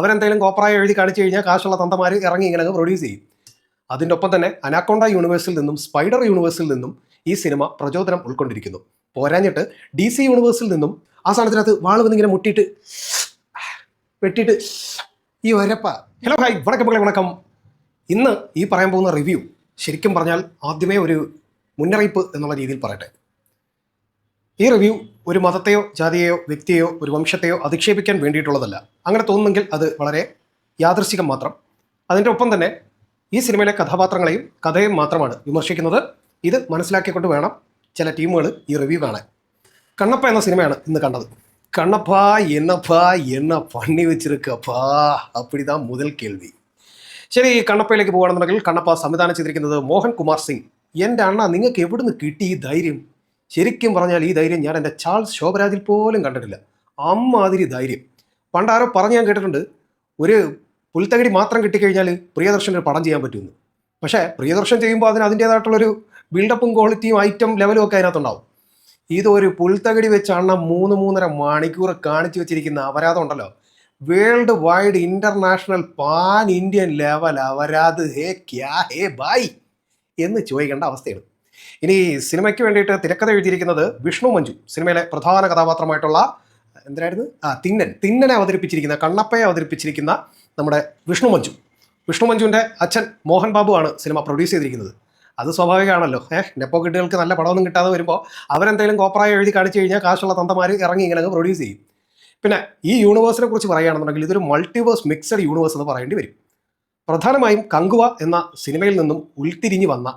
അവരെന്തെങ്കിലും കോപ്പറായി എഴുതി കാണിച്ചു കഴിഞ്ഞാൽ കാശുള്ള തന്തമാർ ഇറങ്ങി ഇങ്ങനെ പ്രൊഡ്യൂസ് ചെയ്യും. അതിൻ്റെ ഒപ്പം തന്നെ അനാക്കോണ്ട യൂണിവേഴ്സിൽ നിന്നും സ്പൈഡർ യൂണിവേഴ്സിൽ നിന്നും ഈ സിനിമ പ്രചോദനം ഉൾക്കൊണ്ടിരിക്കുന്നു. പോരാഞ്ഞിട്ട് DC യൂണിവേഴ്സിൽ നിന്നും ആ സാധനത്തിനകത്ത് വാള് വന്നിങ്ങനെ മുട്ടിയിട്ട് വെട്ടിയിട്ട് ഈ ഒരപ്പ. ഹലോ ഹായ്, വണക്കം വണക്കം. ഇന്ന് ഈ പറയാൻ പോകുന്ന റിവ്യൂ ശരിക്കും പറഞ്ഞാൽ ആദ്യമേ ഒരു മുന്നറിയിപ്പ് എന്നുള്ള രീതിയിൽ പറയട്ടെ. ഈ റിവ്യൂ ഒരു മതത്തെയോ ജാതിയെയോ വ്യക്തിയെയോ ഒരു വംശത്തെയോ അധിക്ഷേപിക്കാൻ വേണ്ടിയിട്ടുള്ളതല്ല. അങ്ങനെ തോന്നുന്നെങ്കിൽ അത് വളരെ യാദൃശ്ചികം മാത്രം. അതിൻ്റെ ഒപ്പം തന്നെ ഈ സിനിമയിലെ കഥാപാത്രങ്ങളെയും കഥയും മാത്രമാണ് വിമർശിക്കുന്നത്. ഇത് മനസ്സിലാക്കിക്കൊണ്ട് വേണം ചില ടീമുകൾ ഈ റിവ്യൂ കാണാൻ. കണ്ണപ്പ എന്ന സിനിമയാണ് ഇന്ന് കണ്ടത്. കണ്ണപ്പ എന്ന പണി വെച്ചിരിക്കപ്പാ അപ്പിടിതാ മുതൽ കേൾവി. ശരി, കണ്ണപ്പയിലേക്ക് പോകുകയാണെന്നുണ്ടെങ്കിൽ കണ്ണപ്പ സംവിധാനം ചെയ്തിരിക്കുന്നത് മോഹൻ കുമാർ സിംഗ്. എൻ്റെ അണ്ണ, നിങ്ങൾക്ക് എവിടുന്ന് കിട്ടി ഈ ധൈര്യം? ശരിക്കും പറഞ്ഞാൽ ഈ ധൈര്യം ഞാൻ എൻ്റെ ചാൾസ് ശോഭരാജിൽ പോലും കണ്ടിട്ടില്ല. അമ്മാതിരി ധൈര്യം. പണ്ടാരോ പറഞ്ഞ് ഞാൻ കേട്ടിട്ടുണ്ട്, ഒരു പുൽത്തകടി മാത്രം കിട്ടിക്കഴിഞ്ഞാൽ പ്രിയദർശൻ ഒരു പടം ചെയ്യാൻ പറ്റുമെന്ന്. പക്ഷേ പ്രിയദർശൻ ചെയ്യുമ്പോൾ അതിൻ്റേതായിട്ടുള്ളൊരു ബിൽഡപ്പും ക്വാളിറ്റിയും ഐറ്റം ലെവലും ഒക്കെ അതിനകത്തുണ്ടാവും. ഇതൊരു പുൽത്തകടി വെച്ചാണ് 3-3.5 മണിക്കൂർ കാണിച്ചു വെച്ചിരിക്കുന്ന അപരാധം ഉണ്ടല്ലോ, world wide international pan Indian level അപരാധ്. ഹേ ക്യാ ഹേ ബായ് എന്ന് ചോദിക്കേണ്ട അവസ്ഥയാണ്. ഇനി സിനിമയ്ക്ക് വേണ്ടിയിട്ട് തിരക്കഥ എഴുതിയിരിക്കുന്നത് വിഷ്ണു മഞ്ജു. സിനിമയിലെ പ്രധാന കഥാപാത്രമായിട്ടുള്ള തിന്നനെ അവതരിപ്പിച്ചിരിക്കുന്ന, കണ്ണപ്പയെ അവതരിപ്പിച്ചിരിക്കുന്ന നമ്മുടെ വിഷ്ണു മഞ്ജുവിൻ്റെ അച്ഛൻ മോഹൻ ബാബു ആണ് സിനിമ പ്രൊഡ്യൂസ് ചെയ്തിരിക്കുന്നത്. അത് സ്വാഭാവികമാണല്ലോ. നെപ്പോ കിട്ടുകൾക്ക് നല്ല പടമൊന്നും കിട്ടാതെ വരുമ്പോൾ അവരെന്തെങ്കിലും കോപ്പറായി എഴുതി കാണിച്ചു കഴിഞ്ഞാൽ കാശുള്ള തന്തമാർ ഇറങ്ങി ഇങ്ങനെ പ്രൊഡ്യൂസ് ചെയ്യും. പിന്നെ ഈ യൂണിവേഴ്സിനെ കുറിച്ച് പറയുകയാണെന്നുണ്ടെങ്കിൽ ഇതൊരു മൾട്ടിവേഴ്സ് മിക്സഡ് യൂണിവേഴ്സ് എന്ന് പറയേണ്ടി വരും. പ്രധാനമായും കങ്കുവ എന്ന സിനിമയിൽ നിന്നും ഉൾത്തിരിഞ്ഞു വന്ന,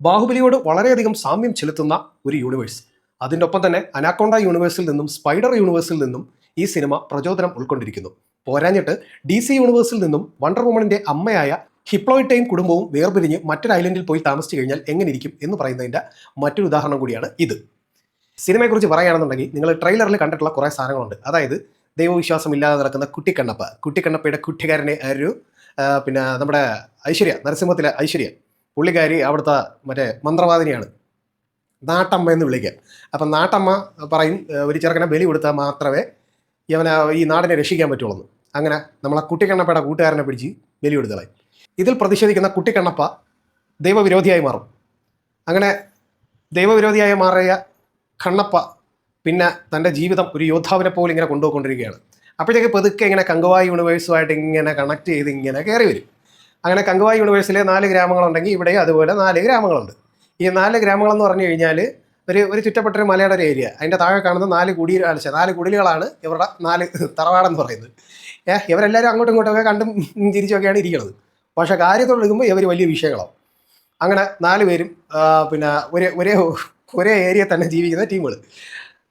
ബാഹുബലിയോട് വളരെയധികം സാമ്യം ചെലുത്തുന്ന ഒരു യൂണിവേഴ്സ്. അതിൻ്റെ ഒപ്പം തന്നെ അനാക്കോണ്ട യൂണിവേഴ്സിൽ നിന്നും സ്പൈഡർ യൂണിവേഴ്സിൽ നിന്നും ഈ സിനിമ പ്രചോദനം ഉൾക്കൊണ്ടിരിക്കുന്നു. പോരാഞ്ഞിട്ട് DC യൂണിവേഴ്സിൽ നിന്നും വണ്ടർ വുമണിൻ്റെ അമ്മയായ ഹിപ്ലോയിറ്റയും കുടുംബവും വേർപിരിഞ്ഞ് മറ്റൊരു ഐലൻഡിൽ പോയി താമസിച്ചു കഴിഞ്ഞാൽ എങ്ങനെ ഇരിക്കും എന്ന് പറയുന്നതിൻ്റെ മറ്റൊരു ഉദാഹരണം കൂടിയാണ് ഇത്. സിനിമയെക്കുറിച്ച് പറയുകയാണെന്നുണ്ടെങ്കിൽ നിങ്ങൾ ട്രെയിലറിൽ കണ്ടിട്ടുള്ള കുറേ സാധനങ്ങളുണ്ട്. അതായത് ദൈവവിശ്വാസമില്ലാതെ നടക്കുന്ന കുട്ടിക്കണ്ണപ്പയുടെ കുട്ടിക്കാരനെ പിന്നെ നമ്മുടെ ഐശ്വര്യ, നരസിംഹത്തിലെ ഐശ്വര്യ, പുള്ളിക്കാരി അവിടുത്തെ മറ്റേ മന്ത്രവാദിനിയാണ്, നാട്ടമ്മ എന്ന് വിളിക്കുക. അപ്പം നാട്ടമ്മ പറയും ഒരു ചെറുക്കനെ ബലി കൊടുത്താൽ മാത്രമേ ഈ നാടിനെ രക്ഷിക്കാൻ പറ്റുള്ളൂ. അങ്ങനെ നമ്മളെ കുട്ടിക്കണ്ണപ്പയുടെ കൂട്ടുകാരനെ പിടിച്ച് ബലി കൊടുത്തളായി. ഇതിൽ പ്രതിഷേധിക്കുന്ന കുട്ടിക്കണ്ണപ്പ ദൈവവിരോധിയായി മാറും. അങ്ങനെ ദൈവവിരോധിയായി മാറിയ കണ്ണപ്പ പിന്നെ തൻ്റെ ജീവിതം ഒരു യോദ്ധാവിനെ പോലെ ഇങ്ങനെ കൊണ്ടുപോയിക്കൊണ്ടിരിക്കുകയാണ്. അപ്പോഴത്തേക്ക് പതുക്കെ ഇങ്ങനെ കങ്കുവായി യൂണിവേഴ്സുമായിട്ട് ഇങ്ങനെ കണക്ട് ചെയ്ത് ഇങ്ങനെ കയറി വരും. അങ്ങനെ കങ്കുവായി യൂണിവേഴ്സിലെ 4 ഗ്രാമങ്ങളുണ്ടെങ്കിൽ ഇവിടെ അതുപോലെ 4 ഗ്രാമങ്ങളുണ്ട്. ഈ 4 ഗ്രാമങ്ങളെന്ന് പറഞ്ഞു കഴിഞ്ഞാൽ ഒരു ചുറ്റപ്പെട്ടൊരു മലയുടെ ഒരു ഏരിയ. അതിൻ്റെ താഴെ കാണുന്ന 4 കുടിലുകളാണ് ഇവരുടെ 4 തറവാടെന്ന് പറയുന്നത്. ഇവരെല്ലാവരും അങ്ങോട്ടും ഇങ്ങോട്ടൊക്കെ കണ്ടും ചിരിച്ചൊക്കെയാണ് ഇരിക്കുന്നത്. പക്ഷേ കാര്യത്തോടെടുക്കുമ്പോൾ ഇവർ വലിയ വിഷയങ്ങളാവും. അങ്ങനെ 4 പേരും പിന്നെ ഒരേ ഏരിയ തന്നെ ജീവിക്കുന്ന ടീമുകൾ.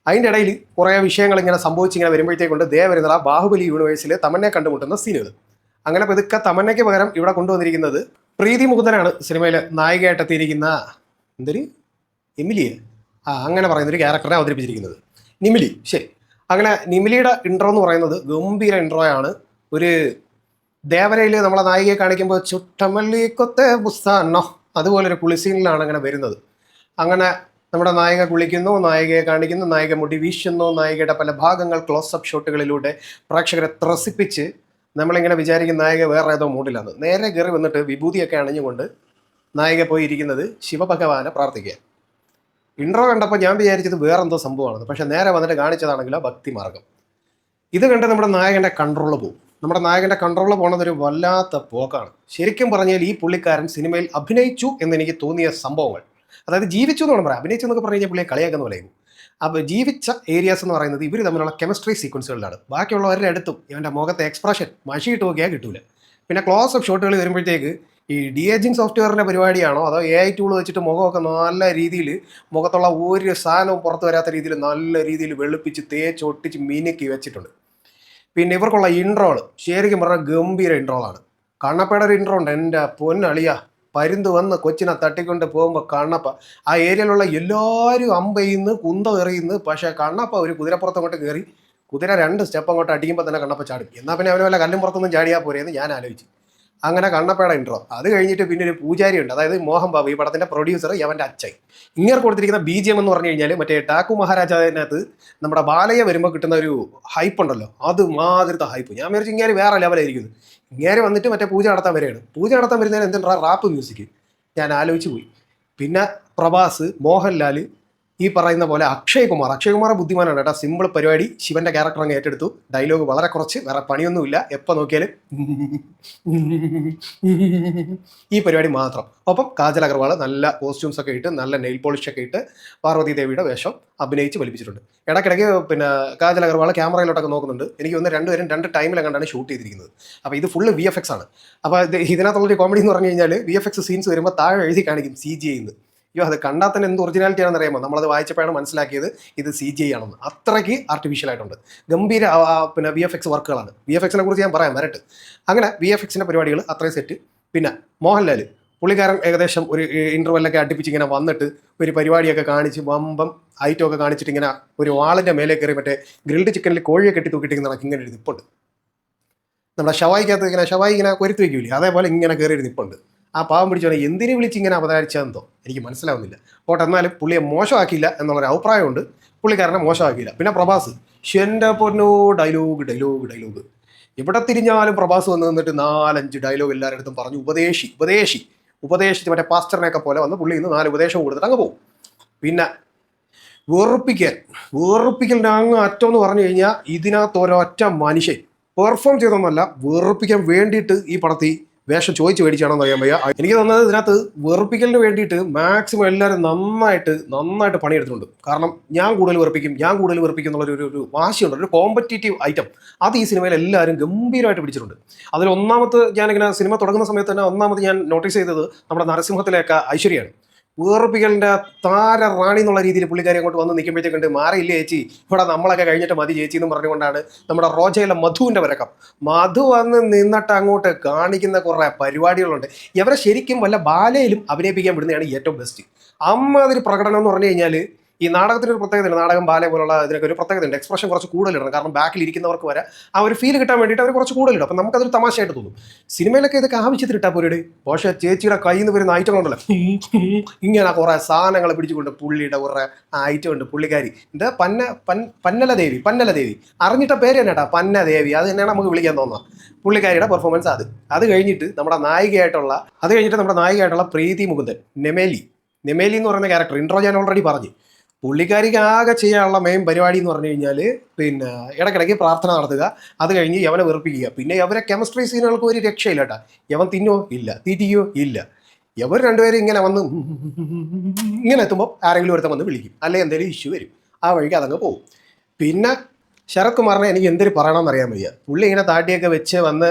അതിൻ്റെ ഇടയിൽ കുറേ വിഷയങ്ങൾ ഇങ്ങനെ സംഭവിച്ചിങ്ങനെ വരുമ്പോഴത്തേക്കൊണ്ട് വരുന്ന ബാഹുബലി യൂണിവേഴ്സിൽ തമന്നെ കണ്ടുമുട്ടുന്ന സീനുകൾ. അങ്ങനെ പതുക്കെ തമന്നയ്ക്ക് പകരം ഇവിടെ കൊണ്ടുവന്നിരിക്കുന്നത് പ്രീതി മുകുന്ദനാണ്. സിനിമയിൽ നായികയായിട്ട് എത്തിയിരിക്കുന്ന എമിലിയെ അങ്ങനെ പറയുന്നൊരു ക്യാരക്ടറെ അവതരിപ്പിച്ചിരിക്കുന്നത്, നിമിലി. ശരി, അങ്ങനെ നിമിലിയുടെ ഇൻട്രോ എന്ന് പറയുന്നത് ഗംഭീര ഇൻട്രോയാണ്. ഒരു ദേവരയിൽ നമ്മളെ നായികയെ കാണിക്കുമ്പോൾ ചുട്ടമല്ലി കൊത്തെ പുസ്താനോ അതുപോലൊരു കുളിസീനിലാണ് അങ്ങനെ വരുന്നത്. അങ്ങനെ നമ്മുടെ നായിക കുളിക്കുന്നു, നായികയെ കാണിക്കുന്നു, നായിക മുടി വീശുന്നു, നായികയുടെ പല ഭാഗങ്ങൾ ക്ലോസപ്പ് ഷോട്ടുകളിലൂടെ പ്രേക്ഷകരെ ത്രസിപ്പിച്ച് നമ്മളിങ്ങനെ വിചാരിക്കുന്ന നായിക വേറെ ഏതോ മൂഡിലാണ്. നേരെ കയറി വന്നിട്ട് വിഭൂതിയൊക്കെ അണിഞ്ഞുകൊണ്ട് നായിക പോയി ഇരിക്കുന്നത് ശിവഭഗവാനെ പ്രാർത്ഥിക്കുക. ഇൻട്രോ കണ്ടപ്പോൾ ഞാൻ വിചാരിച്ചത് വേറെന്തോ സംഭവമാണ്. പക്ഷേ നേരെ വന്നിട്ട് കാണിച്ചതാണെങ്കിലോ ഭക്തിമാർഗം. ഇത് കണ്ട് നമ്മുടെ നായകൻ്റെ കൺട്രോൾ പോകും. നമ്മുടെ നായകൻ്റെ കൺട്രോൾ പോകുന്നതൊരു വല്ലാത്ത പോക്കാണ്. ശരിക്കും പറഞ്ഞാൽ ഈ പുള്ളിക്കാരൻ സിനിമയിൽ അഭിനയിച്ചു എന്നെനിക്ക് തോന്നിയ സംഭവങ്ങൾ, അതായത് ജീവിച്ചു എന്ന് വേണം പറയാം. അഭിനയിച്ചു എന്നൊക്കെ പറഞ്ഞു കഴിഞ്ഞാൽ പുള്ളിയെ കളിയാക്കുന്ന പോലെയായിരുന്നു. അപ്പോൾ ജീവിച്ച ഏരിയാസ് എന്ന് പറയുന്നത് ഇവർ തമ്മിലുള്ള കെമിസ്ട്രി സീക്വൻസുകളിലാണ്. ബാക്കിയുള്ളവരുടെ അടുത്തും ഇവൻ്റെ മുഖത്തെ എക്സ്പ്രഷൻ മഷിയിട്ട് നോക്കിയാൽ കിട്ടൂല. പിന്നെ ക്ലോസ് അപ്പ് ഷോട്ടുകൾ വരുമ്പോഴത്തേക്ക് ഈ ഡി-ഏജിങ് സോഫ്റ്റ്വെയറിൻ്റെ പരിപാടിയാണോ അതോ AI ടൂൾ വെച്ചിട്ട് മുഖമൊക്കെ നല്ല രീതിയിൽ, മുഖത്തുള്ള ഒരു സാധനവും പുറത്ത് വരാത്ത രീതിയിൽ നല്ല രീതിയിൽ വെളുപ്പിച്ച് തേച്ചൊട്ടിച്ച് മിനുക്കി വെച്ചിട്ടുണ്ട്. പിന്നെ ഇവർക്കുള്ള ഇൻട്രോകൾ ശരിക്കും പറഞ്ഞാൽ ഗംഭീര ഇൻട്രോളാണ്. കണ്ണപ്പയുടെ ഒരു ഇൻട്രോ ഉണ്ട്, എൻ്റെ പൊന്നളിയ. പരുന്ത് വന്ന് കൊച്ചിനെ തട്ടിക്കൊണ്ട് പോകുമ്പോൾ കണ്ണപ്പ ആ ഏരിയയിലുള്ള എല്ലാവരും അമ്പെയ്യുന്നു, കുന്തം എറിയുന്നു. പക്ഷേ കണ്ണപ്പ ഒരു കുതിരപ്പുറത്ത് അങ്ങോട്ട് കയറി കുതിര 2 സ്റ്റെപ്പ് അങ്ങോട്ട് അടിക്കുമ്പോൾ തന്നെ കണ്ണപ്പ ചാടും. എന്നാൽ പിന്നെ അവന് വല്ല കല്ലും പുറത്തൊന്നും ചാടിയാൽ പോരെയെന്ന് ഞാൻ ആലോചിച്ചു. അങ്ങനെ കണ്ണപ്പയുടെ ഇൻട്രോ. അത് കഴിഞ്ഞിട്ട് പിന്നെ ഒരു പൂജാരി ഉണ്ട്, അതായത് മോഹൻ ബാബു, ഈ പടത്തിന്റെ പ്രൊഡ്യൂസർ, അവന്റെ അച്ഛൻ. ഇങ്ങനെ കൊടുത്തിരിക്കുന്ന BGM എന്ന് പറഞ്ഞു കഴിഞ്ഞാൽ മറ്റേ ടാക്കു മഹാരാജാവിനകത്ത് നമ്മുടെ ബാലയെ വരുമ്പോൾ കിട്ടുന്ന ഒരു ഹൈപ്പ് ഉണ്ടല്ലോ, അത് മാതിരത്തെ ഹൈപ്പ്. ഞാൻ വിചാരിച്ചു ഇങ്ങനെ വേറെ ലെവലായിരിക്കുന്നു. ഇങ്ങനെ വന്നിട്ട് മറ്റേ പൂജ നടത്താൻ വരികയാണ്. പൂജ നടത്താൻ വരുന്നതിന് എന്തെന്നാ റാപ്പ് മ്യൂസിക്. ഞാൻ ആലോചിച്ച് പോയി. പിന്നെ പ്രഭാസ്, മോഹൻലാൽ, ഈ പറയുന്ന പോലെ അക്ഷയ് കുമാർ ബുദ്ധിമാനാണ് കേട്ടോ. സിമ്പിൾ പരിപാടി, ശിവന്റെ ക്യാരക്ടർ അങ്ങ് ഏറ്റെടുത്തു. ഡയലോഗ് വളരെ കുറച്ച്, വേറെ പണിയൊന്നുമില്ല, എപ്പോൾ നോക്കിയാലും ഈ പരിപാടി മാത്രം. ഒപ്പം കാജൽ അഗർവാൾ നല്ല കോസ്റ്റ്യൂംസ് ഒക്കെ ഇട്ട്, നല്ല നെയിൽ പോളിഷ് ഒക്കെ ഇട്ട് പാർവതി ദേവിയുടെ വേഷം അഭിനയിച്ച് വലിപ്പിച്ചിട്ടുണ്ട്. ഇടയ്ക്കിടയ്ക്ക് പിന്നെ കാജൽ അഗർവാൾ ക്യാമറയിലോട്ടൊക്കെ നോക്കുന്നുണ്ട്. എനിക്ക് തോന്നുന്നു രണ്ടുപേരും രണ്ട് ടൈമിലെങ്ങാണ്ടാണ് ഷൂട്ട് ചെയ്തിരിക്കുന്നത്. അപ്പോൾ ഇത് ഫുള്ള് VFX ആണ്. അപ്പോൾ ഇതിനകത്തുള്ളൊരു കോമഡി എന്ന് പറഞ്ഞു കഴിഞ്ഞാൽ VFX സീൻസ് വരുമ്പോൾ താഴെ എഴുതി കാണിക്കും CGI എന്ന്. അയ്യോ, അത് കണ്ടാൽ തന്നെ എന്ത് ഒറിജിനാലിറ്റി ആണെന്ന് അറിയാമോ? നമ്മളത് വായിച്ചപ്പോഴാണ് മനസ്സിലാക്കിയത് ഇത് CGI ആണെന്ന്. അത്രയ്ക്ക് ആർട്ടിഫിഷ്യൽ ആയിട്ടുണ്ട്. ഗംഭീര പിന്നെ VFX വർക്കുകളാണ്. VFXനെ കുറിച്ച് ഞാൻ പറയാം, വരട്ടെ. അങ്ങനെ VFXന്റെ പരിപാടികൾ അത്രയും സെറ്റ്. പിന്നെ മോഹൻലാൽ പുള്ളിക്കാരൻ ഏകദേശം ഒരു ഇൻ്റർവെല്ലൊക്കെ അടുപ്പിച്ച് ഇങ്ങനെ വന്നിട്ട് ഒരു പരിപാടിയൊക്കെ കാണിച്ച് വമ്പം ഐറ്റമൊക്കെ കാണിച്ചിട്ട് ഇങ്ങനെ ഒരു വാളിൻ്റെ മേലെ കയറി മറ്റേ ഗ്രിൽഡ് ചിക്കനിൽ കോഴിയെ കെട്ടി തൂക്കിയിട്ട് നടക്കും. ഇങ്ങനെ ഒരു നിപ്പുണ്ട് നമ്മുടെ ഷവായിക്കകത്ത്, ഷവായി ഇങ്ങനെ കൊരുത്ത് വയ്ക്കൂലേ, അതേപോലെ ഇങ്ങനെ കയറി ഒരു നിപ്പുണ്ട്. ആ പാവം പിടിച്ചോളെ എന്തിനു വിളിച്ച് ഇങ്ങനെ അവതാരിച്ചതെന്തോ എനിക്ക് മനസ്സിലാവുന്നില്ല. പോട്ടെ, എന്നാലും പുള്ളിയെ മോശമാക്കിയില്ല എന്നുള്ളൊരു അഭിപ്രായമുണ്ട്. പുള്ളിക്കാരനെ മോശമാക്കിയില്ല. പിന്നെ പ്രഭാസ്, എൻ്റെ പൊന്നോ, ഡയലോഗ്. ഇവിടെ തിരിഞ്ഞാലും പ്രഭാസ് വന്ന് നിന്നിട്ട് 4-5 ഡയലോഗ് എല്ലാവരുടെ അടുത്തും പറഞ്ഞു ഉപദേശിച്ച് മറ്റേ പാസ്റ്ററിനെയൊക്കെ പോലെ വന്ന് പുള്ളി ഇന്ന് 4 ഉപദേശം കൊടുത്തിട്ട് അങ്ങ് പോകും. പിന്നെ വെറുപ്പിക്കലിൻ്റെ അങ്ങ് അറ്റം എന്ന് പറഞ്ഞു കഴിഞ്ഞാൽ ഇതിനകത്ത് ഒരൊറ്റ മനുഷ്യൻ പെർഫോം ചെയ്തൊന്നല്ല, വെറുപ്പിക്കാൻ വേണ്ടിയിട്ട് ഈ പടത്തിൽ വേഷം ചോദിച്ച് മേടിച്ചാണെന്ന് അറിയാൻ വയ്യ. എനിക്ക് തോന്നുന്നത് ഇതിനകത്ത് വെറുപ്പിക്കലിന് വേണ്ടിയിട്ട് മാക്സിമം എല്ലാവരും നന്നായിട്ട് പണിയെടുത്തിട്ടുണ്ട്. കാരണം ഞാൻ കൂടുതൽ വെറുപ്പിക്കും എന്നുള്ളൊരു വാശിയുണ്ട്, ഒരു കോമ്പറ്റീറ്റീവ് ഐറ്റം. അത് ഈ സിനിമയിൽ എല്ലാവരും ഗംഭീരമായിട്ട് പിടിച്ചിട്ടുണ്ട്. അതിൽ ഒന്നാമത് ഞാനിങ്ങനെ സിനിമ തുടങ്ങുന്ന സമയത്ത് തന്നെ ഒന്നാമത് ഞാൻ നോട്ടീസ് ചെയ്തത് നമ്മുടെ നരസിംഹത്തിലേക്ക് ഐശ്വര്യയാണ്. വേർപ്പിക്കലിൻ്റെ താര റാണി എന്നുള്ള രീതിയിൽ പുള്ളിക്കാരി അങ്ങോട്ട് വന്ന് നിൽക്കുമ്പോഴത്തേക്കുണ്ട്, മാറിയില്ലേ ചേച്ചി, ഇവിടെ നമ്മളൊക്കെ കഴിഞ്ഞിട്ട് മതി ചേച്ചി എന്ന് പറഞ്ഞുകൊണ്ടാണ് നമ്മുടെ റോജയിലെ മധുവിൻ്റെ വരക്കം. മധു വന്ന് നിന്നിട്ട് അങ്ങോട്ട് കാണിക്കുന്ന കുറേ പരിപാടികളുണ്ട്. ഇവരെ ശരിക്കും വല്ല ബാലയിലും അഭിനയിപ്പിക്കാൻ വിടുന്നതാണ് ഏറ്റവും ബെസ്റ്റ്. അമ്മാതിരി പ്രകടനം എന്ന് പറഞ്ഞു കഴിഞ്ഞാൽ ഈ നാടകത്തിനൊരു പ്രത്യേകതയുണ്ട്. നാടകം ബാല പോലുള്ള ഇതിനൊക്കെ ഒരു പ്രത്യേകതയുണ്ട്. എക്സ്പ്രഷൻ കുറച്ച് കൂടുതലിടണം. കാരണം ബാക്കിൽ ഇരിക്കുന്നവർക്ക് വരെ ആ ഒരു ഫീൽ കിട്ടാൻ വേണ്ടിയിട്ട് അവർ കുറച്ച് കൂടുതലിടും. അപ്പം നമുക്കതൊരു തമാശയായിട്ട് തോന്നും. സിനിമയിലൊക്കെ ഇതൊക്കെ ആവശ്യത്തിൽ ഇട്ടാൽ പോരട്. പക്ഷേ ചേച്ചിയുടെ കയ്യിൽ നിന്ന് വരുന്ന ഐറ്റങ്ങളുണ്ടല്ലോ, ഇങ്ങനെ കുറേ സാധനങ്ങൾ പിടിച്ചുകൊണ്ട് പുള്ളിയുടെ കുറേ ഐറ്റം ഉണ്ട്. പുള്ളിക്കാരി എന്താ പന്നല ദേവി അറിഞ്ഞിട്ട പേര് തന്നെ കേട്ടാ, പന്നദേവി. അത് തന്നെയാണ് നമുക്ക് വിളിക്കാൻ തോന്നുക. പുള്ളിക്കാരിയുടെ പെർഫോമൻസ് അത് കഴിഞ്ഞിട്ട് നമ്മുടെ നായികയായിട്ടുള്ള പ്രീതി മുകുന്ദൻ, നെമേലി എന്ന് പറയുന്ന ക്യാരക്ടർ ഇൻട്രോ ഞാൻ ഓൾറെഡി പറഞ്ഞു. പുള്ളിക്കാരിക്ക് ആകെ ചെയ്യാനുള്ള മെയിൻ പരിപാടി എന്ന് പറഞ്ഞു കഴിഞ്ഞാൽ പിന്നെ ഇടയ്ക്കിടയ്ക്ക് പ്രാർത്ഥന നടത്തുക, അത് കഴിഞ്ഞ് യവനെ വെറുപ്പിക്കുക. പിന്നെ അവരെ കെമിസ്ട്രി സീനുകൾക്ക് ഒരു രക്ഷയില്ല കേട്ടാ. യവൻ തിന്നോ ഇല്ല, തീറ്റിയോ ഇല്ല. ഇവർ രണ്ടുപേരും ഇങ്ങനെ വന്ന് ഇങ്ങനെ എത്തുമ്പോൾ ആരെങ്കിലും ഒരുത്തം വന്ന് വിളിക്കും, അല്ലെങ്കിൽ എന്തെങ്കിലും ഇഷ്യൂ വരും. ആ വഴിക്ക് അതങ്ങ് പോകും. പിന്നെ ശരത് കുമാറിനെ എനിക്ക് എന്തൊരു പറയണമെന്ന് അറിയാൻ വയ്യ. പുള്ളി ഇങ്ങനെ താട്ടിയൊക്കെ വെച്ച് വന്ന്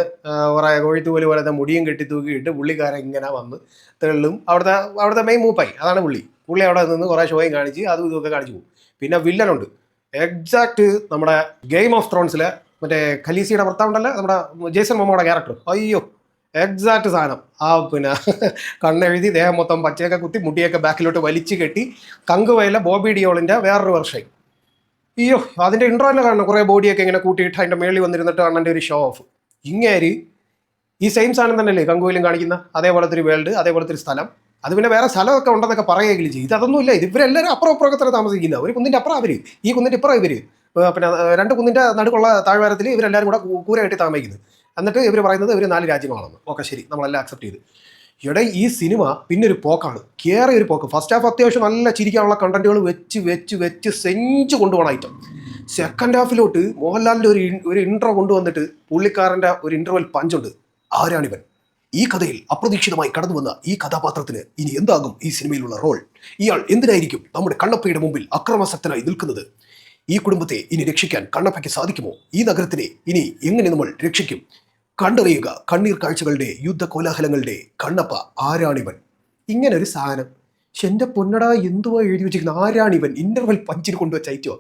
കുറേ കോഴിത്തൂല് പോലത്തെ മുടിയും കെട്ടി തൂക്കിയിട്ട് പുള്ളിക്കാരൻ ഇങ്ങനെ വന്ന് തെള്ളും. അവിടുത്തെ മെയിൻ മൂപ്പായി അതാണ് പുള്ളി അവിടെ നിന്ന് കുറേ ഷോയും കാണിച്ച് അതും ഇതൊക്കെ കാണിച്ചു പോകും. പിന്നെ വില്ലനുണ്ട്, എക്സാക്ട് നമ്മുടെ ഗെയിം ഓഫ് ത്രോൺസിലെ മറ്റേ ഖലീസിയുടെ ഭർത്താവുണ്ടല്ലോ, നമ്മുടെ ജേസൺ മൊമോയുടെ ക്യാരക്ടർ. അയ്യോ, എക്സാക്ട് സാധനം. പിന്നെ കണ്ണെഴുതി ദേഹം മൊത്തം പച്ചയൊക്കെ കുത്തി മുടിയൊക്കെ ബാക്കിലോട്ട് വലിച്ചു കെട്ടി കങ്കുവയിലെ ബോബി ഡിയോളിൻ്റെ വേറൊരു വർഷം. അയ്യോ, അതിൻ്റെ ഇൻട്രോയിൽ കാണണം കുറേ ബോഡിയൊക്കെ ഇങ്ങനെ കൂട്ടിയിട്ട് അതിൻ്റെ മേളിൽ വന്നിരുന്നിട്ട് അണ്ണൻ്റെ ഒരു ഷോ ഓഫ്. ഇങ്ങേര് ഈ സെയിം സാധനം തന്നെയല്ലേ കങ്കുവയിലും കാണിക്കുന്ന അതേപോലത്തെ ഒരു വേൾഡ്, അതേപോലത്തെ ഒരു സ്ഥലം. അത് പിന്നെ വേറെ സ്ഥലമൊക്കെ ഉണ്ടെന്നൊക്കെ പറയുകയെങ്കിലും ചെയ്യും. ഇതൊന്നുമില്ല. ഇവരെല്ലാവരും അപ്പുറമൊക്കെ തന്നെ താമസിക്കുന്ന ഒരു കുന്നിൻ്റെ അപ്പുറം അവർ, ഈ കുന്നിൻ്റെ ഇപ്പുറം ഇവർ. പിന്നെ 2 കുന്നിൻ്റെ നടുക്കുള്ള താഴ്വാരത്തിൽ ഇവരെല്ലാവരും കൂടെ കൂര കെട്ടി താമസിക്കുന്നത്. എന്നിട്ട് ഇവർ പറയുന്നത് ഇവർ 4 രാജ്യങ്ങളാണെന്ന്. ഓക്കെ, ശരി, നമ്മളെല്ലാം അക്സെപ്റ്റ് ചെയ്ത്. ഇവിടെ ഈ സിനിമ പിന്നെ ഒരു പോക്കാണ്, കയറി ഒരു പോക്ക്. ഫസ്റ്റ് ഹാഫ് അത്യാവശ്യം നല്ല ചിരിക്കാനുള്ള കണ്ടന്റുകൾ വെച്ച് സെഞ്ച് കൊണ്ടുപോകണം ഐറ്റം. സെക്കൻഡ് ഹാഫിലോട്ട് മോഹൻലാലിൻ്റെ ഒരു ഇൻട്രോ കൊണ്ടുവന്നിട്ട് പുള്ളിക്കാരൻ്റെ ഒരു ഇൻ്റർവെൽ പഞ്ചുണ്ട്. ആരാണിവൻ? ഈ കഥയിൽ അപ്രതീക്ഷിതമായി കടന്നു വന്ന ഈ കഥാപാത്രത്തിന് ഇനി എന്താകും ഈ സിനിമയിലുള്ള റോൾ? ഇയാൾ എന്തിനായിരിക്കും നമ്മുടെ കണ്ണപ്പയുടെ മുമ്പിൽ അക്രമാസക്തനായി നിൽക്കുന്നത്? ഈ കുടുംബത്തെ ഇനി രക്ഷിക്കാൻ കണ്ണപ്പയ്ക്ക് സാധിക്കുമോ? ഈ നഗരത്തിനെ ഇനി എങ്ങനെ നമ്മൾ രക്ഷിക്കും? കണ്ടറിയുക കണ്ണീർ കാഴ്ചകളുടെ യുദ്ധ കോലാഹലങ്ങളുടെ കണ്ണപ്പ ആരാണിവൻ. ഇങ്ങനെ ഒരു സാധനം. പക്ഷെ എൻ്റെ പൊന്നട എന്തുവാ എഴുതി വെച്ചിരിക്കുന്നത്? ആരാണിവൻ? ഇൻ്റർവെൽ പഞ്ചിന് കൊണ്ടുവച്ച ഐറ്റോ.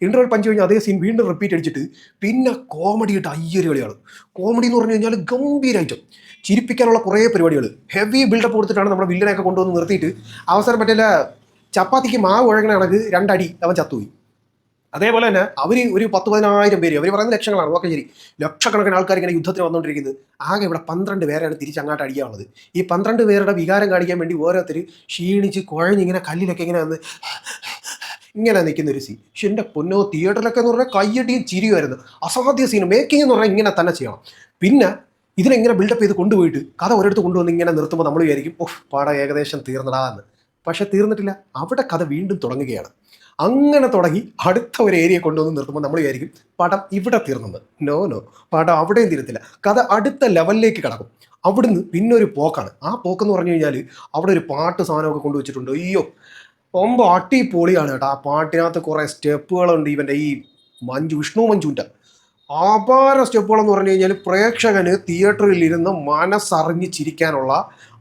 ഇൻ്റർവെൽ പഞ്ച് കഴിഞ്ഞാൽ അതേ സീൻ വീണ്ടും റിപ്പീറ്റ് അടിച്ചിട്ട് പിന്നെ കോമഡി ഇട്ട് അയ്യരുകളിയാണ്. കോമഡി എന്ന് പറഞ്ഞു കഴിഞ്ഞാൽ ഗംഭീര ഐറ്റം, ചിരിപ്പിക്കാനുള്ള കുറേ പരിപാടികൾ, ഹെവി ബിൽഡപ്പ് കൊടുത്തിട്ടാണ് നമ്മുടെ വില്ലനെയൊക്കെ കൊണ്ടുവന്ന് നിർത്തിയിട്ട് അവസാനം മറ്റേ ചപ്പാത്തിക്ക് മാവ് ഉഴങ്ങണ കണക്ക് 2 അടി അവൻ ചത്തുപോയി. അതേപോലെ തന്നെ അവർ ഒരു 10,000-10,000 പേര്, അവർ പറയുന്ന ലക്ഷങ്ങളാണ്, ഓക്കെ ശരി, ലക്ഷക്കണക്കിന് ആൾക്കാർ ഇങ്ങനെ യുദ്ധത്തിന് വന്നുകൊണ്ടിരിക്കുന്നത്. ആകെ ഇവിടെ 12 പേരാണ് തിരിച്ചങ്ങോട്ട് അടിക്കാനുള്ളത്. ഈ 12 പേരുടെ വികാരം കാണിക്കാൻ വേണ്ടി ഓരോരുത്തർ ക്ഷീണിച്ച് കുഴഞ്ഞിങ്ങനെ കല്ലിലൊക്കെ ഇങ്ങനെ വന്ന് ഇങ്ങനെ നിൽക്കുന്ന ഒരു സീൻ. പക്ഷെ എൻ്റെ പൊന്നോ, തിയേറ്ററിലൊക്കെ എന്ന് പറഞ്ഞാൽ കയ്യടിയും ചിരിയുമായിരുന്നു. അസാധ്യ സീൻ. മേക്കിംഗ് എന്ന് പറഞ്ഞാൽ ഇങ്ങനെ തന്നെ ചെയ്യണം. പിന്നെ ഇതിനെങ്ങനെ ബിൽഡപ്പ് ചെയ്ത് കൊണ്ടുപോയിട്ട് കഥ ഒരിടത്ത് കൊണ്ടുവന്ന് ഇങ്ങനെ നിർത്തുമ്പോൾ നമ്മൾ വിചാരിക്കും ഓഹ് പാടം ഏകദേശം തീർന്നടാ എന്ന്. പക്ഷെ തീർന്നിട്ടില്ല. അവിടെ കഥ വീണ്ടും തുടങ്ങുകയാണ്. അങ്ങനെ തുടങ്ങി അടുത്ത ഒരു ഏരിയ കൊണ്ടുവന്ന് നിർത്തുമ്പോൾ നമ്മൾ വിചാരിക്കും പടം ഇവിടെ തീർന്നത്. നോ, പടം അവിടെയും തീരത്തില്ല. കഥ അടുത്ത ലെവലിലേക്ക് കിടക്കും. അവിടുന്ന് പിന്നെ ഒരു പോക്കാണ്. ആ പോക്കെന്ന് പറഞ്ഞു കഴിഞ്ഞാൽ അവിടെ ഒരു പാട്ട് സാധനമൊക്കെ കൊണ്ടുവച്ചിട്ടുണ്ട്. അയ്യോ, ரொம்ப അടിപൊളിയാണ് കേട്ടോ. ആ പാട്ടിനകത്ത് കുറേ സ്റ്റെപ്പുകളുണ്ട്. ഇവൻ്റെ ഈ വിഷ്ണു മഞ്ജുവിൻ്റെ അപാര സ്റ്റെപ്പുകളെന്ന് പറഞ്ഞു കഴിഞ്ഞാൽ പ്രേക്ഷകന് തിയേറ്ററിൽ ഇരുന്ന് മനസ്സറിഞ്ഞ് ചിരിക്കാനുള്ള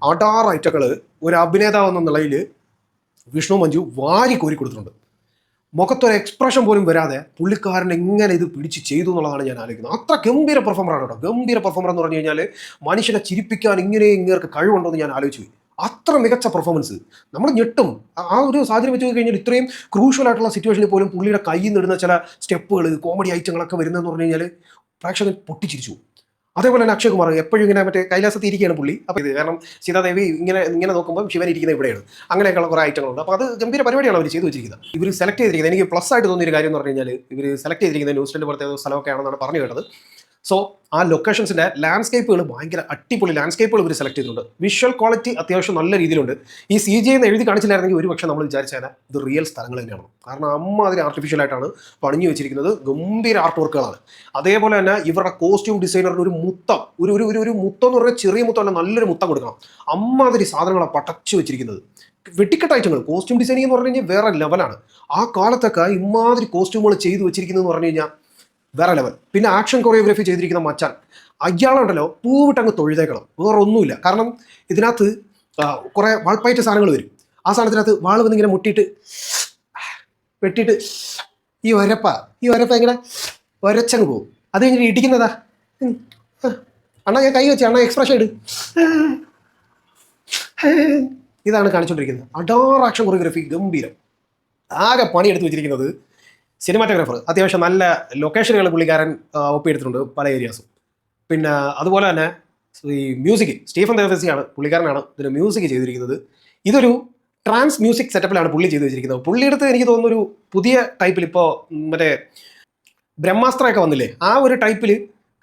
അടാർ ഐറ്റങ്ങൾ ഒരു അഭിനേതാവ് എന്ന നിലയിൽ വിഷ്ണു മഞ്ജു വാരി കോരി കൊടുത്തിട്ടുണ്ട്. മുഖത്തൊരു എക്സ്പ്രഷൻ പോലും വരാതെ പുള്ളിക്കാരൻ എങ്ങനെ ഇത് പിടിച്ച് ചെയ്തു എന്നുള്ളതാണ് ഞാൻ ആലോചിക്കുന്നത്. അത്ര ഗംഭീര പെർഫോമറാണ് കേട്ടോ. ഗംഭീര പെർഫോമർ എന്ന് പറഞ്ഞു കഴിഞ്ഞാൽ മനുഷ്യനെ ചിരിപ്പിക്കാൻ ഇങ്ങേർക്ക് കഴിവുണ്ടോ എന്ന് ഞാൻ ആലോചിച്ചു പോയി. അത്ര മികച്ച പെർഫോമൻസ്. നമ്മൾ ഞെട്ടും. ആ ഒരു സാഹചര്യം വെച്ച് കഴിഞ്ഞാൽ ഇത്രയും ക്രൂഷ്യൽ ആയിട്ടുള്ള സിറ്റുവേഷനിൽ പോലും പുള്ളിയുടെ കയ്യിൽ നിന്നിടുന്ന ചില സ്റ്റെപ്പുകൾ, കോമഡി ഐറ്റങ്ങളൊക്കെ വരുന്നതെന്ന് പറഞ്ഞു കഴിഞ്ഞാൽ പ്രേക്ഷകൻ പൊട്ടിച്ചിരിച്ചു. അതേപോലെ തന്നെ അക്ഷയ് കുമാർ എപ്പോഴും ഇങ്ങനെ മറ്റേ കൈലാസത്തിൽ ഇരിക്കുകയാണ് പുള്ളി. അപ്പോൾ ഇത് കാരണം സീതാദേവി ഇങ്ങനെ നോക്കുമ്പോൾ ശിവൻ ഇരിക്കുന്ന ഇവിടെയാണ്. അങ്ങനെയൊക്കെയുള്ള കുറേ ഐറ്റങ്ങളുണ്ട്. അപ്പോൾ അത് ഗംഭീര പരിപാടിയാണ് അവർ ചെയ്തു വെച്ചിരിക്കുന്നത്. ഇവർ സെലക്ട് ചെയ്തിരിക്കുന്നത്, എനിക്ക് പ്ലസ് ആയിട്ട് തോന്നിയൊരു കാര്യം എന്ന് പറഞ്ഞു കഴിഞ്ഞാൽ ഇവർ സെലക്ട് ചെയ്തിരിക്കുന്നത് ന്യൂസിലൻഡ് പോലത്തെ സ്ഥലമൊക്കെ ആണെന്നാണ് പറഞ്ഞു കേട്ടത്. സോ ആ ലൊക്കേഷൻസിൻ്റെ ലാൻഡ്സ്കേപ്പുകൾ ഭയങ്കര അടിപൊളി ലാൻഡ്സ്കേപ്പുകൾ ഇവർ സെലക്ട് ചെയ്തിട്ടുണ്ട്. വിഷ്വൽ ക്വാളിറ്റി അത്യാവശ്യം നല്ല രീതിയിലുണ്ട്. ഈ CGI എന്ന് എഴുതി കാണിച്ചില്ലായിരുന്നെങ്കിൽ ഒരു പക്ഷേ നമ്മൾ വിചാരിച്ചാൽ ഇത് റിയൽ സ്ഥലങ്ങൾ തന്നെയാണ്. കാരണം അതിന് ആർട്ടിഫിഷ്യലായിട്ടാണ് പണിഞ്ഞു വെച്ചിരിക്കുന്നത്. ഗംഭീര ആർട്ട് വർക്കുകളാണ്. അതേപോലെ തന്നെ ഇവരുടെ കോസ്റ്റ്യൂം ഡിസൈനറിന് ഒരു മുത്തം, ഒരു മുത്തം എന്ന് പറഞ്ഞാൽ ചെറിയ മുത്തമല്ല, നല്ലൊരു മുത്തം കൊടുക്കണം. അമ്മാതിരി സാധനങ്ങളാണ് പടച്ചു വെച്ചിരിക്കുന്നത്. വെട്ടിക്കെട്ട് ഐറ്റങ്ങൾ. കോസ്റ്റ്യൂം ഡിസൈനിങ് എന്ന് പറഞ്ഞു കഴിഞ്ഞാൽ വേറെ ലെവലാണ്. ആ കാലത്തൊക്കെ ഇമാതിരി കോസ്റ്റ്യൂമുകൾ ചെയ്തു വെച്ചിരിക്കുന്നതെന്ന് പറഞ്ഞു കഴിഞ്ഞാൽ വേറെ ലെവൽ. പിന്നെ ആക്ഷൻ കൊറിയോഗ്രാഫി ചെയ്തിരിക്കുന്ന മച്ചാൻ, അയാളുണ്ടല്ലോ പൂവിട്ടങ്ങ് തൊഴുതേക്കണം, വേറെ ഒന്നുമില്ല. കാരണം ഇതിനകത്ത് കുറേ വാൾപ്പയറ്റ് സാധനങ്ങൾ വരും. ആ സാധനത്തിനകത്ത് വാൾ വന്നിങ്ങനെ വെട്ടിയിട്ട് ഈ ഒരപ്പ ഇങ്ങനെ ഒരച്ചങ്ങ് പോകും. അത് കഴിഞ്ഞിട്ട് ഇടിക്കുന്നതാ. അണ്ണാ ഞാൻ കൈ വെച്ച്, അണ്ണാ എക്സ്പ്രഷൻ ഇട്, ഇതാണ് കാണിച്ചുകൊണ്ടിരിക്കുന്നത്. അഡാർ ആക്ഷൻ കൊറിയോഗ്രാഫി ഗംഭീരം. ആകെ പണിയെടുത്ത് വെച്ചിരിക്കുന്നത് സിനിമാറ്റോഗ്രാഫർ. അത്യാവശ്യം നല്ല ലൊക്കേഷനുകൾ പുള്ളിക്കാരൻ ഒപ്പിയെടുത്തിട്ടുണ്ട് പല ഏരിയാസും. പിന്നെ അതുപോലെ തന്നെ ഈ മ്യൂസിക് സ്റ്റീഫൻ ദേവസിയാണ് പുള്ളിക്കാരനാണ് ഇതിന് മ്യൂസിക് ചെയ്തിരിക്കുന്നത്. ഇതൊരു ട്രാൻസ് മ്യൂസിക് സെറ്റപ്പിലാണ് പുള്ളി ചെയ്തു വെച്ചിരിക്കുന്നത്. പുള്ളിയെടുത്ത് എനിക്ക് തോന്നുന്നൊരു പുതിയ ടൈപ്പിൽ, ഇപ്പോൾ മറ്റേ ബ്രഹ്മാസ്ത്രമൊക്കെ വന്നില്ലേ, ആ ഒരു ടൈപ്പിൽ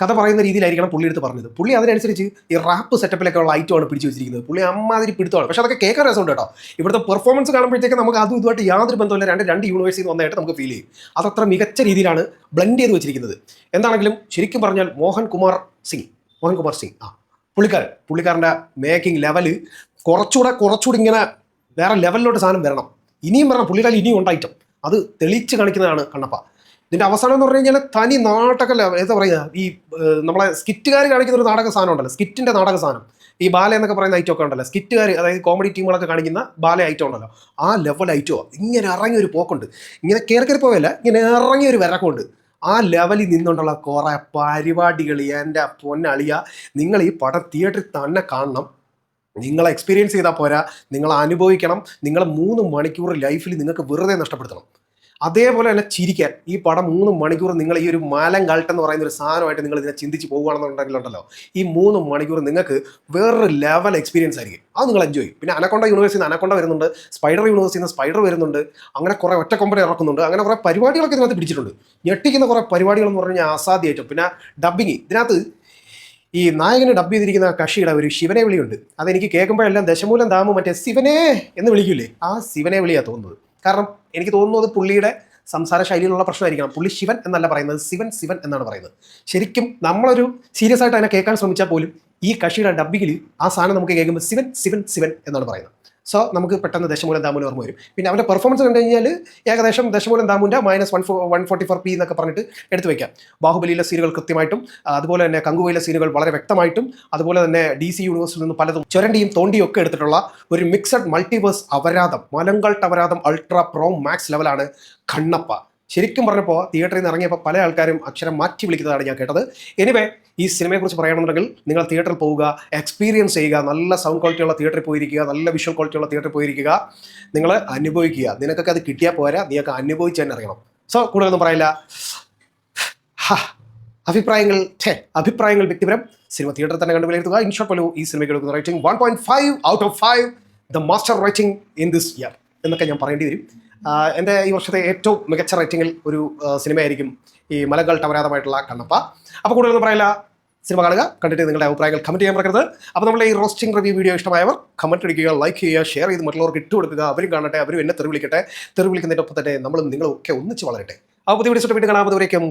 കഥ പറയുന്ന രീതിയിലായിരിക്കണം പുള്ളി എടുത്ത് പറഞ്ഞത്. പുള്ളി അതിനനുസരിച്ച് ഈ റാപ്പ് സെറ്റപ്പിലൊക്കെ ഉള്ള ഐറ്റമാണ് പിടിച്ചു വെച്ചിരിക്കുന്നത്. പുള്ളി അമ്മാതിരി പിടുത്തമാണ്. പക്ഷേ അതൊക്കെ കേൾക്കാൻ രസമുണ്ട് കേട്ടോ. ഇവിടുത്തെ പെർഫോമൻസ് കാണുമ്പോഴത്തേക്ക് നമുക്ക് അതും ഇതുമായിട്ട് യാതൊരു ബന്ധമില്ല. രണ്ട് യൂണിവേഴ്സിൽ വന്നതായിട്ട് നമുക്ക് ഫീൽ ചെയ്യും. അതത്ര മികച്ച രീതിയിലാണ് ബ്ലെൻഡ് ചെയ്ത് വെച്ചിരിക്കുന്നത്. എന്താണെങ്കിലും ശരിക്കും പറഞ്ഞാൽ മോഹൻ കുമാർ സിംഗ് പുള്ളിക്കാരൻ്റെ മേക്കിംഗ് ലെവല് കുറച്ചുകൂടി ഇങ്ങനെ വേറെ ലെവലിലോട്ട് സാധനം വരണം. ഇനിയും വരണം. പുള്ളിയുടെ ഇനിയും ഉണ്ട് ഐറ്റം. അത് തെളിയിച്ച് കാണിക്കുന്നതാണ് കണ്ണപ്പ. ഇതിൻ്റെ അവസാനം എന്ന് പറഞ്ഞു കഴിഞ്ഞാൽ തനി നാടക, എന്താ പറയുക, ഈ നമ്മളെ സ്കിറ്റുകാർ കാണിക്കുന്ന ഒരു നാടക സാധനം ഉണ്ടല്ലോ, സ്കിറ്റിൻ്റെ നാടക സാധനം, ഈ ബാല എന്നൊക്കെ പറയുന്ന ഐറ്റം ഒക്കെ ഉണ്ടല്ലോ, സ്കിറ്റുകാർ, അതായത് കോമഡി ടീമുകളൊക്കെ കാണിക്കുന്ന ബാല ഐറ്റം ഉണ്ടല്ലോ, ആ ലെവൽ ഐറ്റമോ. ഇങ്ങനെ ഇറങ്ങിയൊരു പോക്കുണ്ട്. ഇങ്ങനെ കയറി പോയല്ല, ഇങ്ങനെ ഇറങ്ങിയൊരു വിറക്കമുണ്ട്. ആ ലെവലിൽ നിന്നുകൊണ്ടുള്ള കുറേ പരിപാടികൾ എൻ്റെ പൊന്നളിയ. നിങ്ങൾ ഈ പടം തിയേറ്ററിൽ തന്നെ കാണണം. നിങ്ങൾ എക്സ്പീരിയൻസ് ചെയ്താൽ പോരാ, നിങ്ങൾ അനുഭവിക്കണം. നിങ്ങൾ 3 മണിക്കൂർ ലൈഫിൽ നിങ്ങൾക്ക് വെറുതെ നഷ്ടപ്പെടുത്തണം. അതേപോലെ തന്നെ ചിരിക്കാൻ ഈ പടം 3 മണിക്കൂർ നിങ്ങൾ ഈ ഒരു മാലം കാൾട്ട് എന്ന് പറയുന്ന ഒരു സാധനമായിട്ട് നിങ്ങൾ ഇതിനെ ചിന്തിച്ച് പോകുകയാണെന്നുണ്ടെങ്കിലുണ്ടല്ലോ, ഈ 3 മണിക്കൂർ നിങ്ങൾക്ക് വേറൊരു ലെവൽ എക്സ്പീരിയൻസ് ആയിരിക്കും. അത് നിങ്ങൾ എൻജോയ് ചെയ്യും. പിന്നെ അനക്കൊണ്ട യൂണിവേഴ്സിൽ നിന്ന് അനക്കൊണ്ട വരുന്നുണ്ട്, സ്പൈഡർ യൂണിവേഴ്സിൽ നിന്ന് സ്പൈഡർ വരുന്നുണ്ട്. അങ്ങനെ കുറേ ഒറ്റക്കൊമ്പനെ ഇറക്കുന്നുണ്ട്. അങ്ങനെ കുറേ പരിപാടികളൊക്കെ ഇതിനകത്ത് പിടിച്ചിട്ടുണ്ട്. ഞെട്ടിക്കുന്ന കുറേ പരിപാടികൾ എന്ന് പറഞ്ഞു കഴിഞ്ഞാൽ അസാധ്യമായിട്ടും. പിന്നെ ഡബ്ബിങ്, ഇതിനകത്ത് ഈ നായകന് ഡബ് ചെയ്തിരിക്കുന്ന കക്ഷിയുടെ ഒരു ശിവനെ വിളിയുണ്ട്. അതെനിക്ക് കേൾക്കുമ്പോഴെല്ലാം ദശമൂലം ദാമു മറ്റേ ശിവനെ എന്ന് വിളിക്കൂലേ, ആ ശിവനെ വിളിയാണ് തോന്നുന്നത്. കാരണം എനിക്ക് തോന്നുന്നത് പുള്ളിയുടെ സംസാര ശൈലിയിലുള്ള പ്രശ്നമായിരിക്കണം. പുള്ളി ശിവൻ എന്നല്ല പറയുന്നത്, ശിവൻ എന്നാണ് പറയുന്നത്. ശരിക്കും നമ്മളൊരു സീരിയസ് ആയിട്ട് അതിനെ കേൾക്കാൻ ശ്രമിച്ചാൽ പോലും ഈ കക്ഷിയുടെ ഡബ്ബിങ്ങിൽ ആ സാധനം നമുക്ക് കേൾക്കുമ്പോൾ ശിവൻ എന്നാണ് പറയുന്നത്. സോ നമുക്ക് പെട്ടെന്ന് ദശമൂലം ദാമുവിന് ഓർമ്മ വരും. പിന്നെ അവൻ്റെ പെർഫോമൻസ് കണ്ടു കഴിഞ്ഞാൽ ഏകദേശം ദശമൂലം ദാമുവിൻ്റെ -144p എന്നൊക്കെ പറഞ്ഞിട്ട് എടുത്തു വയ്ക്കാം. ബാഹുബലിയിലെ സീനുകൾ കൃത്യമായിട്ടും, അതുപോലെ തന്നെ കങ്കുവയിലെ സീനുകൾ വളരെ വ്യക്തമായിട്ടും, അതുപോലെ തന്നെ DC യൂണിവേഴ്സിൽ നിന്ന് പലതും ചുരണ്ടിയും തോണ്ടിയും ഒക്കെ എടുത്തിട്ടുള്ള ഒരു മിക്സഡ് മൾട്ടിവേഴ്സ് അപരാധം, മലങ്കൾട്ട് അപരാധം അൾട്രാ പ്രോ മാക്സ് ലെവലാണ് കണ്ണപ്പ. ശരിക്കും പറഞ്ഞപ്പോൾ തിയേറ്ററിൽ നിന്ന് ഇറങ്ങിയപ്പോൾ പല ആൾക്കാരും അക്ഷരം മാറ്റി വിളിക്കുന്നതാണ് ഞാൻ കേട്ടത്. എനിവേ, ഈ സിനിമയെക്കുറിച്ച് പറയണമെന്നുണ്ടെങ്കിൽ നിങ്ങൾ തിയേറ്ററിൽ പോവുക, എക്സ്പീരിയൻസ് ചെയ്യുക. നല്ല സൗണ്ട് ക്വാളിറ്റിയുള്ള തിയേറ്ററിൽ പോയിരിക്കുക, നല്ല വിഷ്വൽ ക്വാളിറ്റിയുള്ള തിയേറ്ററിൽ പോയിരിക്കുക. നിങ്ങൾ അനുഭവിക്കുക. നിനക്കൊക്കെ അത് കിട്ടിയാൽ പോരാ, നീയൊക്കെ അനുഭവിച്ച് തന്നെ അറിയണം. സോ കൂടുതലൊന്നും പറയില്ല. അഭിപ്രായങ്ങൾ വ്യക്തിപരം. സിനിമ തിയേറ്ററിൽ തന്നെ കണ്ടു വിലയിരുത്തുക. ഇൻ ഷോർട്ട് പലു ഈ സിനിമയ്ക്ക് എടുക്കുന്ന rating 1.5 out of 5, the master rating in this year എന്നൊക്കെ ഞാൻ പറയേണ്ടി വരും. എൻ്റെ ഈ വർഷത്തെ ഏറ്റവും മികച്ച റേറ്റിംഗിൽ ഒരു സിനിമയായിരിക്കും ഈ മലകൾ ടവരാതമായിട്ടുള്ള കണ്ണപ്പ. അപ്പോൾ കൂടുതലൊന്നും പറയില്ല, സിനിമ കാണുക, കണ്ടിട്ട് നിങ്ങളുടെ അഭിപ്രായങ്ങൾ കമൻറ്റ് ചെയ്യാൻ മറക്കരുത്. അപ്പോൾ നമ്മുടെ ഈ റോസ്റ്റിംഗ് റിവ്യൂ വീഡിയോ ഇഷ്ടമായവർ കമൻറ്റ് അടിക്കുക, ലൈക്ക് ചെയ്യുക, ഷെയർ ചെയ്ത് മറ്റുള്ളവർക്ക് ഇട്ട് കൊടുക്കുക. അവരും കാണട്ടെ, അവരും എന്നെ തെറി വിളിക്കട്ടെ. തെറി വിളിക്കുന്നതിൻ്റെ ഒപ്പം തന്നെ നമ്മളും നിങ്ങളും ഒക്കെ ഒന്നിച്ച് വളരട്ടെ. അപ്പോൾ പുതിയ വീഡിയോസ് വീണ്ടും കാണാൻ. അതുവരേക്കും